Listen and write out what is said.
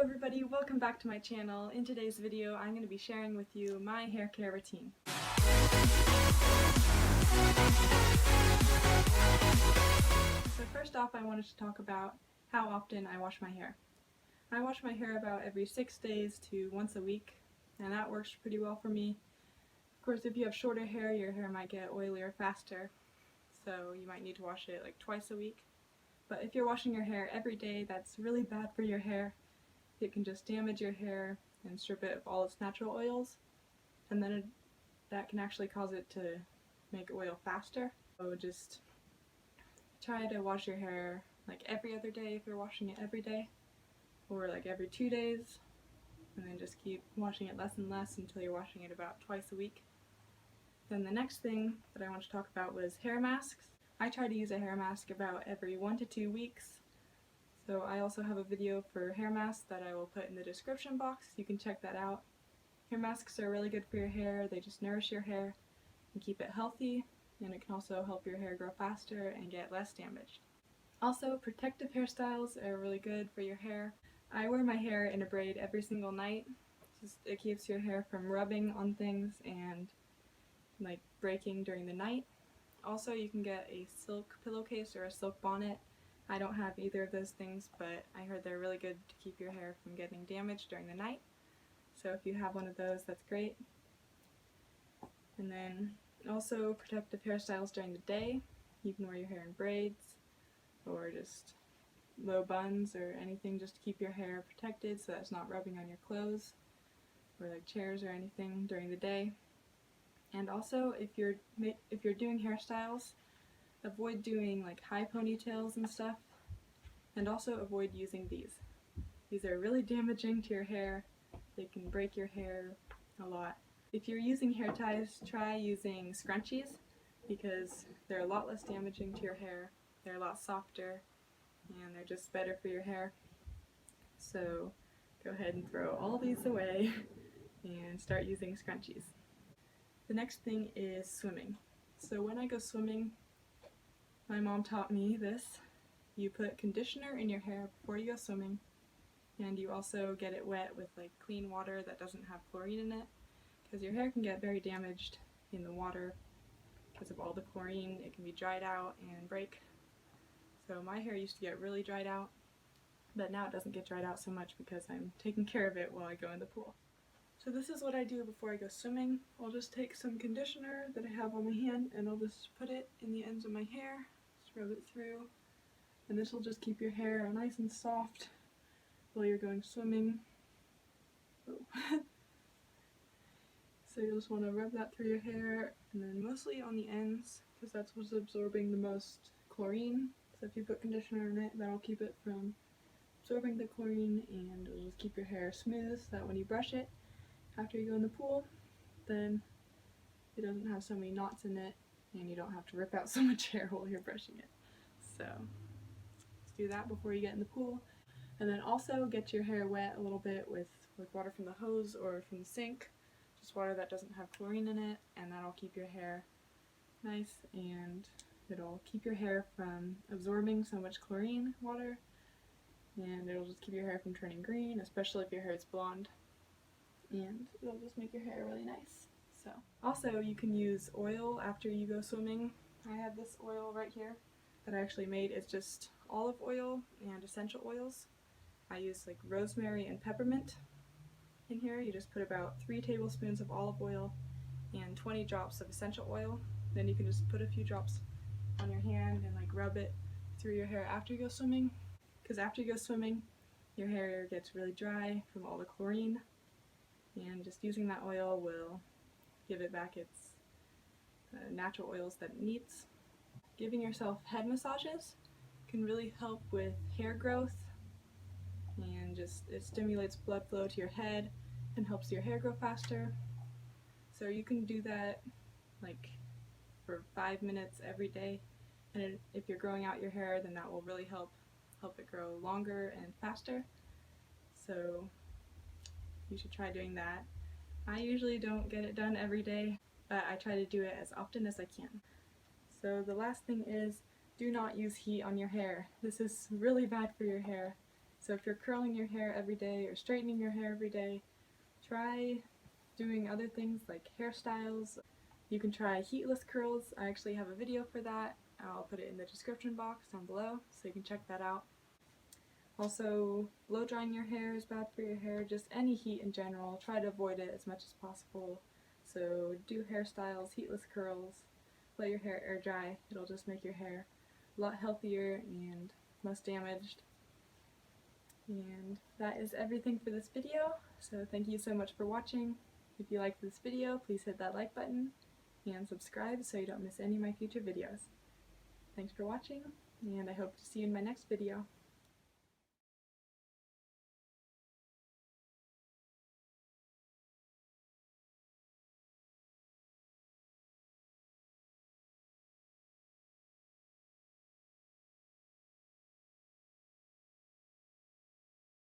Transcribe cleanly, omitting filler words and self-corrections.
everybody, welcome back to my channel. In today's video I'm going to be sharing with you my hair care routine. So first off I wanted to talk about how often I wash my hair. I wash my hair about every 6 days to once a week, and that works pretty well for me. Of course, if you have shorter hair, your hair might get oilier faster, so you might need to wash it like twice a week. But if you're washing your hair every day, that's really bad for your hair. It can just damage your hair and strip it of all its natural oils, and then that can actually cause it to make oil faster. So just try to wash your hair like every other day if you're washing it every day, or like every 2 days, and then just keep washing it less and less until you're washing it about twice a week. Then the next thing that I want to talk about was hair masks. I try to use a hair mask about every 1 to 2 weeks. So I also have a video for hair masks that I will put in the description box. You can check that out. Hair masks are really good for your hair. They just nourish your hair and keep it healthy, and it can also help your hair grow faster and get less damaged. Also, protective hairstyles are really good for your hair. I wear my hair in a braid every single night. It keeps your hair from rubbing on things and like breaking during the night. Also, you can get a silk pillowcase or a silk bonnet. I don't have either of those things, but I heard they're really good to keep your hair from getting damaged during the night. So if you have one of those, that's great. And then also protective hairstyles during the day. You can wear your hair in braids or just low buns or anything just to keep your hair protected so that it's not rubbing on your clothes or like chairs or anything during the day. And also, if you're doing hairstyles, avoid doing like high ponytails and stuff, and also avoid using these. These are really damaging to your hair. They can break your hair a lot. If you're using hair ties, try using scrunchies because they're a lot less damaging to your hair. They're a lot softer and they're just better for your hair. So go ahead and throw all these away and start using scrunchies. The next thing is swimming. So when I go swimming, my mom taught me this. You put conditioner in your hair before you go swimming, and you also get it wet with like clean water that doesn't have chlorine in it, because your hair can get very damaged in the water because of all the chlorine. It can be dried out and break. So my hair used to get really dried out, but now it doesn't get dried out so much because I'm taking care of it while I go in the pool. So this is what I do before I go swimming. I'll just take some conditioner that I have on my hand and I'll just put it in the ends of my hair, just rub it through, and this will just keep your hair nice and soft while you're going swimming. Oh. So you'll just want to rub that through your hair, and then mostly on the ends because that's what's absorbing the most chlorine. So if you put conditioner in it, that'll keep it from absorbing the chlorine, and it'll just keep your hair smooth so that when you brush it after you go in the pool, then it doesn't have so many knots in it and you don't have to rip out so much hair while you're brushing it. So let's do that before you get in the pool. And then also get your hair wet a little bit with water from the hose or from the sink, just water that doesn't have chlorine in it, and that'll keep your hair nice and it'll keep your hair from absorbing so much chlorine water, and it'll just keep your hair from turning green, especially if your hair is blonde. And it'll just make your hair really nice. So also, you can use oil after you go swimming. I have this oil right here that I actually made. It's just olive oil and essential oils. I use like rosemary and peppermint in here. You just put about 3 tablespoons of olive oil and 20 drops of essential oil. Then you can just put a few drops on your hand and like rub it through your hair after you go swimming, because after you go swimming your hair gets really dry from all the chlorine, and just using that oil will give it back its natural oils that it needs. Giving yourself head massages can really help with hair growth, and just it stimulates blood flow to your head and helps your hair grow faster. So you can do that like for 5 minutes every day, and if you're growing out your hair, then that will really help it grow longer and faster. So you should try doing that. I usually don't get it done every day, but I try to do it as often as I can. So the last thing is, do not use heat on your hair. This is really bad for your hair. So if you're curling your hair every day or straightening your hair every day, try doing other things like hairstyles. You can try heatless curls. I actually have a video for that. I'll put it in the description box down below so you can check that out. Also, blow drying your hair is bad for your hair. Just any heat in general, try to avoid it as much as possible. So do hairstyles, heatless curls, let your hair air dry. It'll just make your hair a lot healthier and less damaged. And that is everything for this video, so thank you so much for watching. If you liked this video, please hit that like button and subscribe so you don't miss any of my future videos. Thanks for watching, and I hope to see you in my next video.